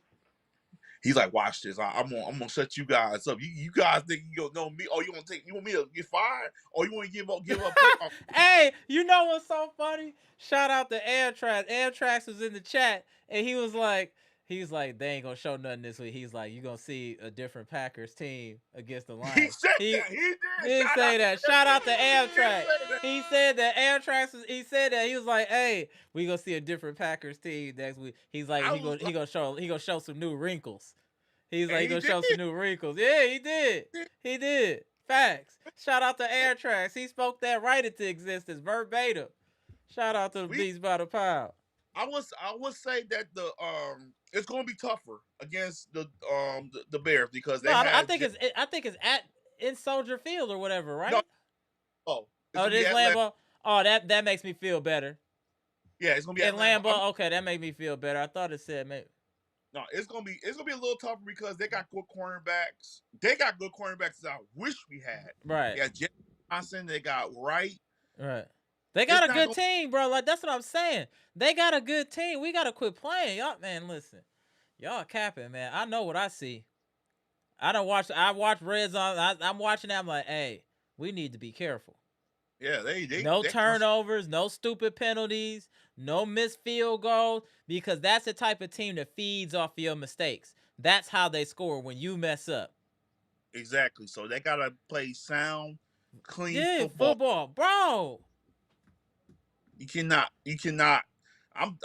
He's like, watch this. I'm gonna shut you guys up. You guys think you gonna know me? Oh, you want me to get fired? Or you want to give up? Hey, you know what's so funny? Shout out to Airtrax. Airtrax was in the chat, and he was like, they ain't gonna show nothing this week. He's like, you gonna see a different Packers team against the Lions. He said that. He did say that. Shout out to Airtrax. He said that Airtrax was. He said that he was like, hey, we gonna see a different Packers team next week. He's like, he gonna show some new wrinkles. He's like, he gonna show some new wrinkles. Yeah, he did. He did. Facts. Shout out to Airtrax. He spoke that right into existence, verbatim. Shout out to the Beast by the Pound. I would say that it's gonna be tougher against the Bears because I think it's in Soldier Field or whatever, right? No. It is Lambeau. Oh, that makes me feel better. Yeah, it's gonna be in Lambeau. Okay, that made me feel better. I thought it said maybe. No, it's gonna be a little tougher because they got good cornerbacks. They got good cornerbacks that I wish we had. Right. They got Johnson. They got Wright. Right. They got a good team, bro. Like, that's what I'm saying. They got a good team. We gotta quit playing, y'all. Man, listen, y'all capping, man. I know what I see. I watch Red Zone. I'm watching that. I'm like, hey, we need to be careful. Yeah, no turnovers, no stupid penalties, no missed field goals, because that's the type of team that feeds off your mistakes. That's how they score when you mess up. Exactly. So they gotta play sound, clean football, bro. You cannot. I'm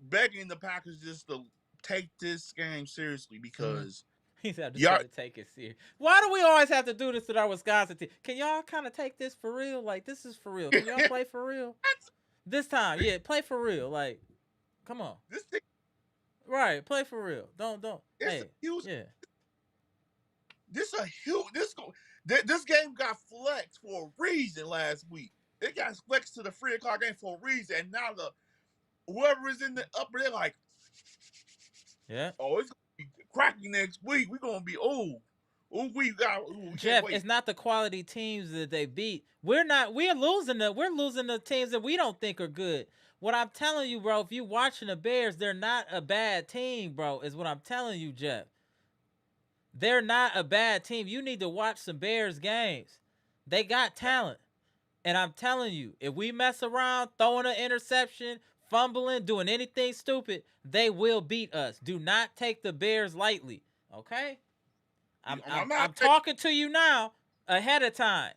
begging the Packers just to take this game seriously because he said to take it serious. Why do we always have to do this to our Wisconsin team? Can y'all kind of take this for real? Like, this is for real. Can y'all play for real? This time, yeah, play for real. Like, come on. Right, play for real. Don't. Hey, yeah. This game got flexed for a reason last week. It got flexed to the 3:00 game for a reason, and now whoever is in the upper, they're like, yeah. Oh, it's gonna be cracking next week. We're gonna be Jeff, it's not the quality teams that they beat. We're losing the teams that we don't think are good. What I'm telling you, bro, if you watching the Bears, they're not a bad team, bro, is what I'm telling you, Jeff. They're not a bad team. You need to watch some Bears games. They got talent. And I'm telling you, if we mess around, throwing an interception, fumbling, doing anything stupid, they will beat us. Do not take the Bears lightly, okay? I'm talking to you now ahead of time.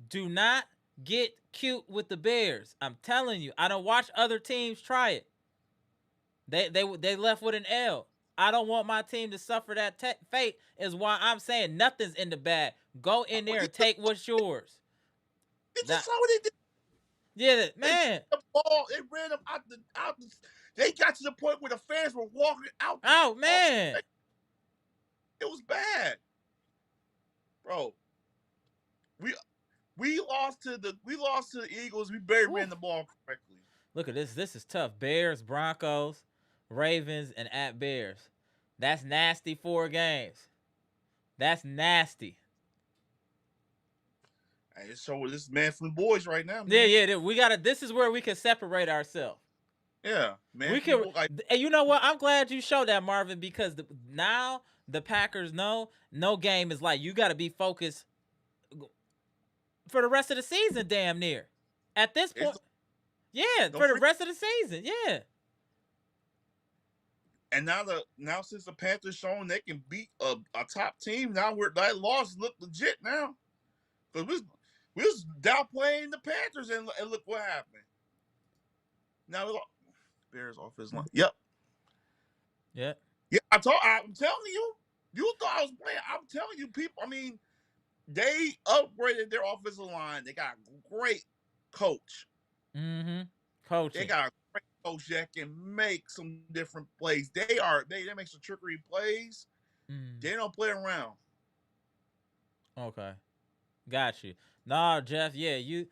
Do not get cute with the Bears. I'm telling you. I don't watch other teams try it. They left with an L. I don't want my team to suffer that fate, is why I'm saying nothing's in the bag. Go in there and take what's yours. Did you That saw what they did? yeah, They took man. the ball. They ran them out the. They got to the point where the fans were walking out the. Oh Off, man. it was bad, bro. We we lost to the Eagles. We barely Woo. ran the ball correctly. Look at this. This is tough. Bears, Broncos, Ravens, and at Bears. That's nasty 4 games. That's nasty. Hey, so this man from the boys right now, Yeah, man. yeah. We gotta. This is where we can separate ourselves. Yeah, man We from the can. boys. Like, And you know what? I'm glad you showed that, Marvin, because now the Packers know no game is like you got to be focused for the rest of the season. Damn near. At this point, yeah, don't for the forget. rest of the season, yeah. And now since the Panthers showing they can beat a top team, now that loss look legit now. Because we was downplaying the Panthers and look what happened. Now Bears offensive line. Yep. Yeah. Yeah, I'm telling you, you thought I was playing. I'm telling you, people. I mean, they upgraded their offensive line. They got a great coach. Mm-hmm. They Coaching. got a great coach that can make some different plays. They make some trickery plays. They don't play around. Okay. Got you. No, Jeff. Yeah, you.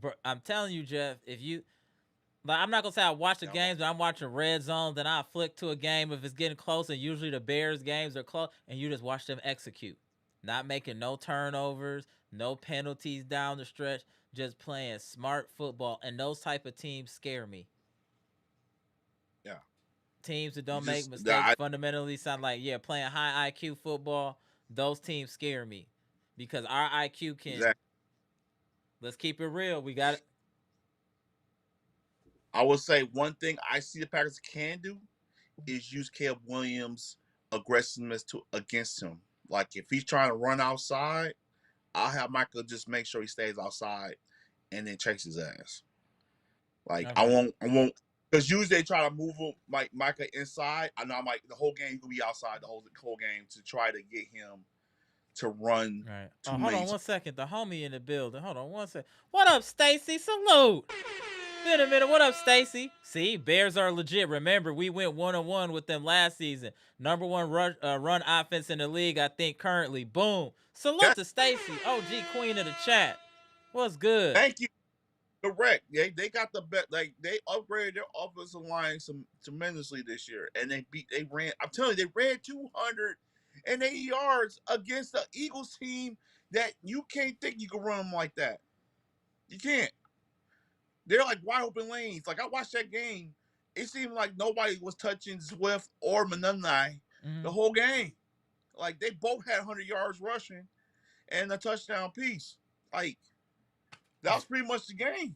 Bro, I'm telling you, Jeff. If you, like, I'm not gonna say I watch the games, but I'm watching Red Zone. Then I flick to a game if it's getting close, and usually the Bears games are close, and you just watch them execute, not making no turnovers, no penalties down the stretch, just playing smart football. And those type of teams scare me. Yeah. Teams that don't make mistakes fundamentally sound like playing high IQ football. Those teams scare me because our IQ can. Exactly. Let's keep it real. We got it. I would say one thing I see the Packers can do is use Caleb Williams' aggressiveness against him. Like if he's trying to run outside, I'll have Micah just make sure he stays outside and then chase his ass. Like Okay. I won't, because usually they try to move him like Micah inside. I know I'm like the whole game he's gonna be outside the whole game to try to get him to run. Right. Too Hold many. on 1 second. The homie in the building. Hold on 1 second. What up, Stacy? Salute. Been a minute. What up, Stacy? See, Bears are legit. Remember, we went 1-1 with them last season. Number 1 run offense in the league, I think, currently. Boom. Salute to Stacy, OG queen of the chat. What's good? Thank you. Correct. They got the bet. Like they upgraded their offensive line tremendously this year, and they ran. I'm telling you, they ran 280 yards against the Eagles team that you can't think you can run them like that. You can't. They're like wide open lanes. Like I watched that game, it seemed like nobody was touching Swift or Manunai the whole game. Like they both had 100 yards rushing and a touchdown piece. Like that was pretty much the game.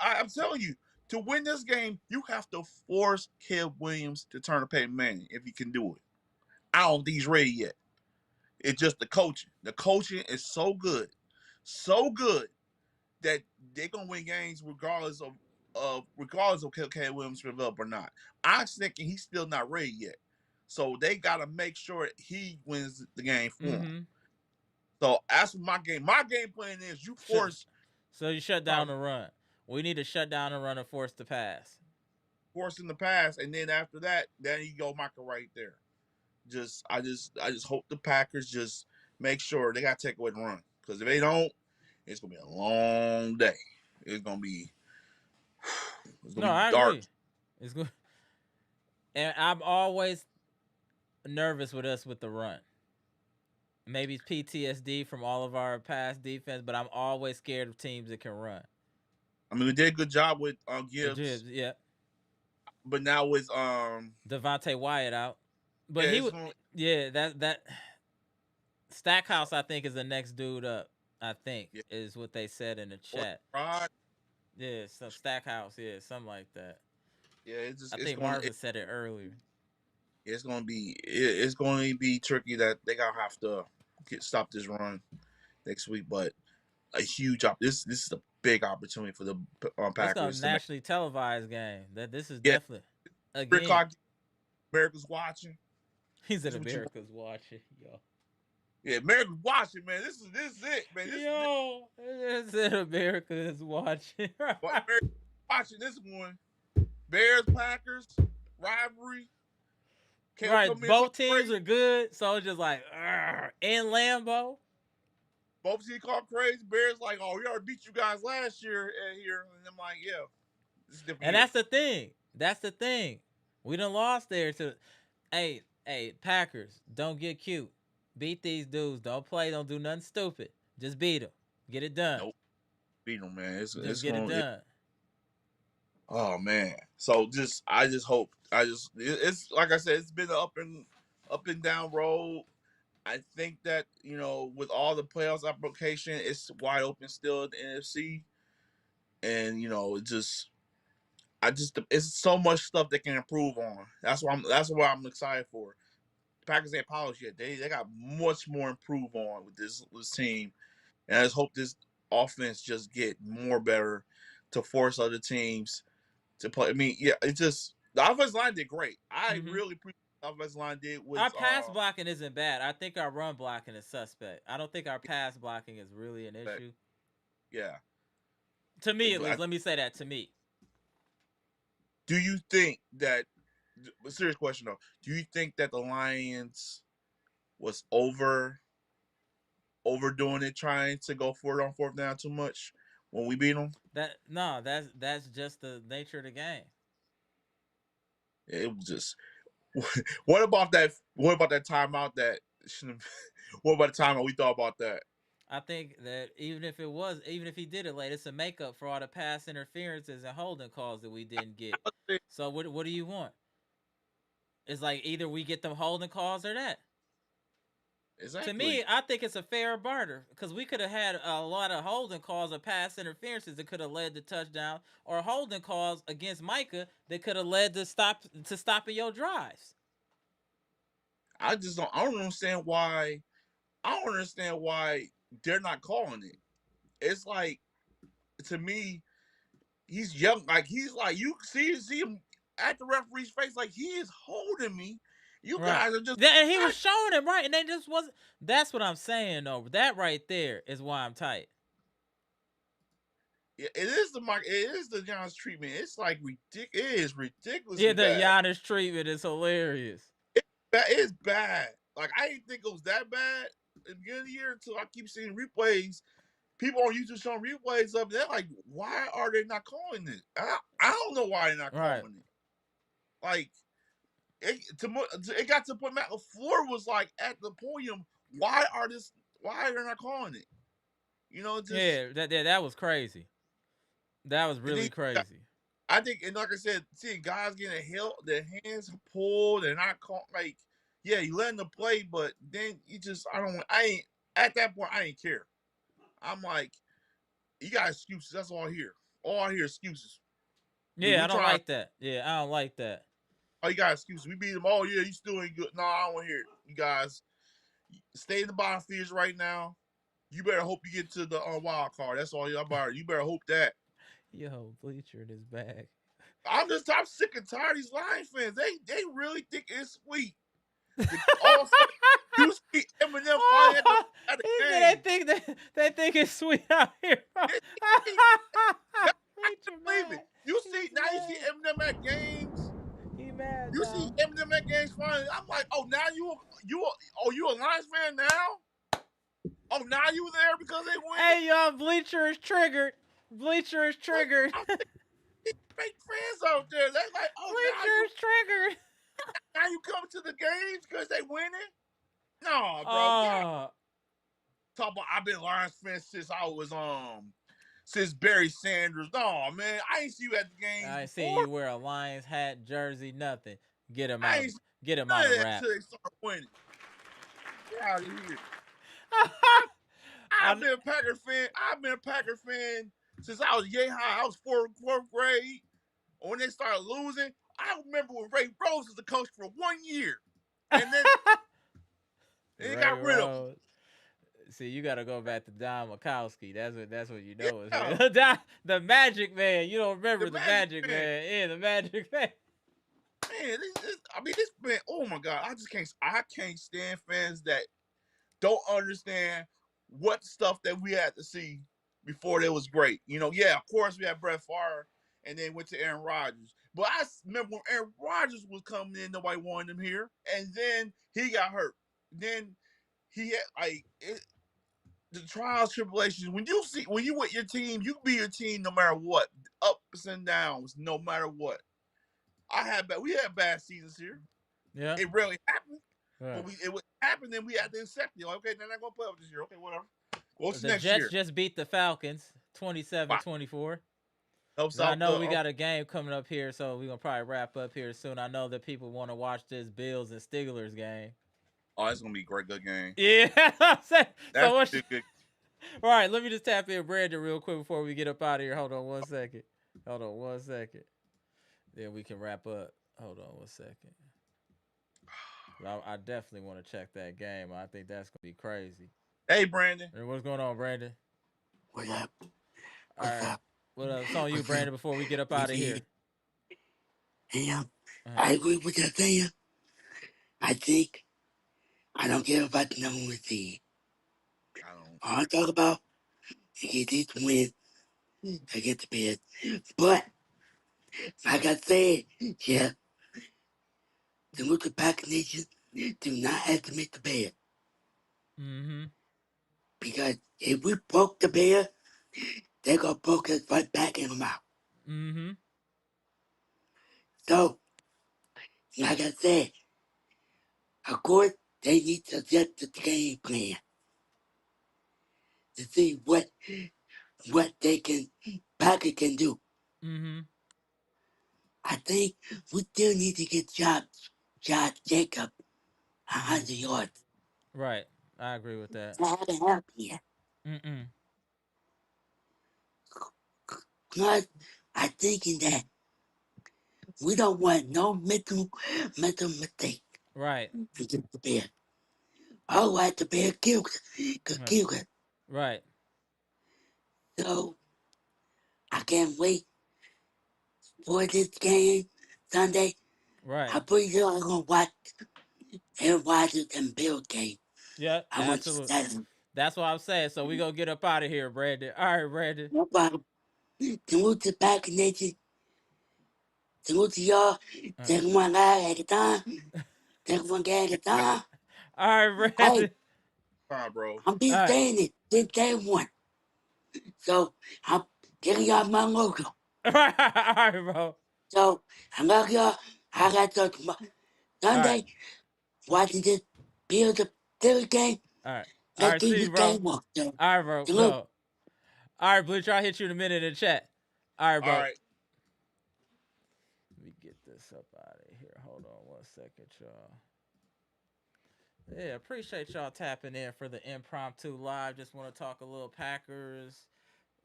I'm telling you, to win this game, you have to force Caleb Williams to turn to Peyton Manning if he can do it. I don't think he's ready yet. It's just the coaching. The coaching is so good that they're gonna win games regardless of Caleb Williams develop or not. I'm thinking he's still not ready yet, so they gotta make sure he wins the game for him. So as for my game plan is you force. So you shut down the run. We need to shut down the run and force the pass. Forcing the pass, and then after that, then you go Micah right there. I just hope the Packers just make sure they gotta take away the run, because if they don't, it's gonna be a long day. It's gonna be I dark. agree. It's good, and I'm always nervous with us with the run. Maybe it's PTSD from all of our past defense, but I'm always scared of teams that can run. I mean, we did a good job with Gibbs. Yeah. But now with Devonte Wyatt out. But he was that Stackhouse, I think, is the next dude up. I think is what they said in the chat. Rod. Yeah, some Stackhouse, something like that. Yeah, I think Marvin said it earlier. It's gonna be tricky that they gotta have to stop this run next week, but a huge this is a big opportunity for the Packers. It's a nationally televised game. This is definitely again. America's watching. He said America's watching, yo. Yeah, America's watching, man. This is it, man. This Yo, it's in America is watching. but America's watching this one. Bears, Packers, rivalry. Can't Right, come in so both teams crazy. are good, so it's just like in Lambeau. Both teams call crazy. Bears like, oh, we already beat you guys last year here, and I'm like, yeah, this is a different And year. that's the thing. That's the thing. We done lost there to. Hey, Packers, don't get cute. Beat these dudes. Don't play. Don't do nothing stupid. Just beat them. Get it done. Nope, beat them, man. Just It's get it going. done. Oh man. So I just hope. It's like I said. It's been an up and down road. I think that with all the playoffs application, it's wide open still in the NFC, and it's so much stuff they can improve on. That's what I'm excited for. The Packers ain't polished yet. They got much more improve on with this team, and I just hope this offense just get more better to force other teams to play. I mean, yeah, it just the offensive line did great. I really appreciate what the offensive line did with Our pass blocking isn't bad. I think our run blocking is suspect. I don't think our pass blocking is really an issue. Yeah. To me, at least. Let me say that to me. Do you think that? A serious question though. Do you think that the Lions was overdoing it, trying to go for it on fourth down too much when we beat them? That's just the nature of the game. It was just. What about that? What about that timeout? What about the timeout? We thought about that. I think that even if he did it late, it's a makeup for all the pass interferences and holding calls that we didn't get. So what do you want? It's like either we get them holding calls or that. Exactly. To me, I think it's a fair barter because we could have had a lot of holding calls or pass interferences that could have led to touchdown, or holding calls against Micah that could have led to stopping your drives. I don't understand why. I don't understand why they're not calling it. It's like, to me, he's young. Like you see him at the referee's face, like he is holding me. You guys are just. And he was showing him right, and they just wasn't. That's what I'm saying, though. That right there is why I'm tight. Yeah, it is the Giannis treatment. It's like ridiculous. It is ridiculous. Yeah, the Giannis treatment is hilarious. It's bad. Like, I didn't think it was that bad at the beginning of the year until I keep seeing replays. People on YouTube showing replays of it. They're like, why are they not calling it? I don't know why they're not calling it. Like, it got to the point Matt LaFleur was like at the podium, why are they not calling it? That was crazy. That was really crazy. I think, and like I said, seeing guys getting their hands pulled and not called, like, yeah, you letting them play, but then at that point, I ain't care. I'm like, you got excuses. That's all I hear. All I hear is excuses. Yeah, I don't like that. Yeah, I don't like that. Oh, you got excuses. We beat them. Oh, yeah, you still ain't good. No, I don't want to hear it. You guys, stay in the bottom feeders right now. You better hope you get to the wild card. That's all you about. You better hope that. Yo, bleacher in his bag. I'm sick and tired of these Lions fans. They really think it's sweet. You see Eminem flying at the game. They think it's sweet out here. Believe it. You see Eminem at games. He mad. You see Eminem at games flying. I'm like, oh, now you a Lions fan now? Oh, now you there because they win? Hey, y'all, Bleacher is triggered. Bleacher is triggered. Fake fans out there. They like, oh, Bleacher is triggered. Now you come to the games because they winning? No, bro. Talk about I've been Lions fan since I was since Barry Sanders. No, man, I ain't see you at the game. I ain't see you wear a Lions hat, jersey, nothing. Get him out. Get him out of rap. Until they start winning. Get out of here. I've been a Packer fan since I was yay high. I was fourth grade. When they started losing, I remember when Ray Rose was the coach for 1 year, and then they got rid of him. See, you got to go back to Don Mikowski. That's what you know is the Magic Man. You don't remember the Magic Man? Yeah, the Magic Man. Man, this man. Oh my God, I can't stand fans that don't understand what stuff that we had to see before that was great. Yeah, of course we had Brett Favre and then went to Aaron Rodgers. But I remember when Aaron Rodgers was coming in, nobody wanted him here. And then he got hurt. Then he had the trials, tribulations. When you with your team, you be your team no matter what. Ups and downs, no matter what. We had bad seasons here. Yeah. It rarely happened. Right. But it would happen, then we had to accept it. Like, okay, they're not gonna play up this year. Okay, whatever. What's The next Jets year? just beat the Falcons Wow. 27-24. Helps But I out know the. we got a game coming up here, so we're gonna probably wrap up here soon. I know that people want to watch this Bills and Steelers game. Oh, it's gonna be a great, good game. Yeah. That's So what's good. all right? Let me just tap in Brandon real quick before we get up out of here. Hold on one second. Then we can wrap up. Hold on 1 second. I definitely want to check that game. I think that's gonna be crazy. Hey, Brandon. And what's going on, Brandon? What up? All What's right. up? What up? It's on you, What's Brandon. up? Before we get up out of here. And Uh-huh. I agree with that saying. I think I don't care about the number one seed. I don't. All I talk about is get this win against the Bears. But like I said, yeah, the Lucha Pack Nation do not have to make the Bears. Mm-hmm. Because if we broke the Bears, they're gonna poke us right back in the mouth. Mm-hmm. So, like I said, of course, they need to set the game plan to see what they can Packer can do. Mm-hmm. I think we still need to get Josh Jacob 100 yards. Right. I agree with that. I haven't happened yet. Mm-mm. Plus, I'm thinking that we don't want no mental mistake Right. against the Bear. Otherwise, the Bear could kill us. Right. So, I can't wait for this game Sunday. Right. I'm pretty sure I'm going to watch Aaron Rodgers and Bill game. Yeah, I want to absolutely. start them. That's what I'm saying. So we gonna get up out of here, Brandon. All right, Brandon. No problem. The Lucha Pack Nation. Salute to y'all. Take one guy at a time. Take one guy at a time. All right, Hey, Brandon. Bro. I'm been All right. saying it since day one. So I'm giving y'all my logo. All right, bro. So I love y'all. I got to tomorrow. Sunday, watching this Bills of Steelers game. All right. All Let's right, do see this you, bro. game walk. So, All right, bro. salute. No. All right, Bleacher. I'll hit you in a minute in the chat. All right, bro. All right. Let me get this up out of here. Hold on 1 second, y'all. Yeah, appreciate y'all tapping in for the impromptu live. Just want to talk a little Packers,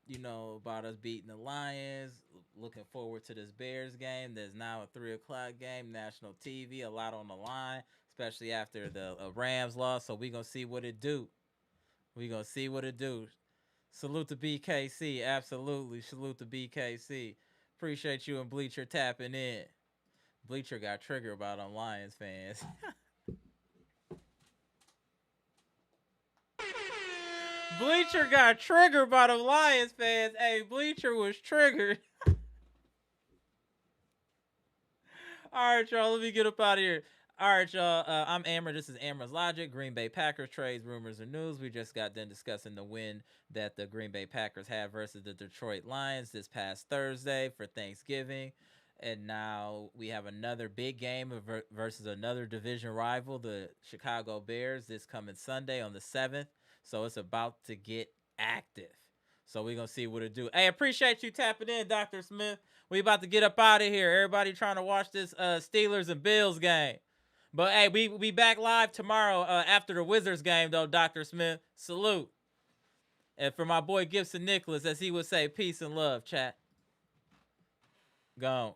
about us beating the Lions. Looking forward to this Bears game. There's now a 3:00 game, national TV, a lot on the line, especially after the Rams loss. So we're going to see what it do. Salute to BKC. Absolutely. Salute to BKC. Appreciate you and Bleacher tapping in. Bleacher got triggered by them Lions fans. Bleacher got triggered by the Lions fans. Hey, Bleacher was triggered. All right, y'all. Let me get up out of here. All right, y'all. I'm Amara. This is Amara's Logic. Green Bay Packers trades, rumors, and news. We just got done discussing the win that the Green Bay Packers had versus the Detroit Lions this past Thursday for Thanksgiving. And now we have another big game versus another division rival, the Chicago Bears, this coming Sunday on the 7th. So it's about to get active. So we're going to see what it do. Hey, appreciate you tapping in, Dr. Smith. We about to get up out of here. Everybody trying to watch this Steelers and Bills game. But, hey, we back live tomorrow after the Wizards game, though, Dr. Smith. Salute. And for my boy Gibson Nicholas, as he would say, peace and love, chat. Gone.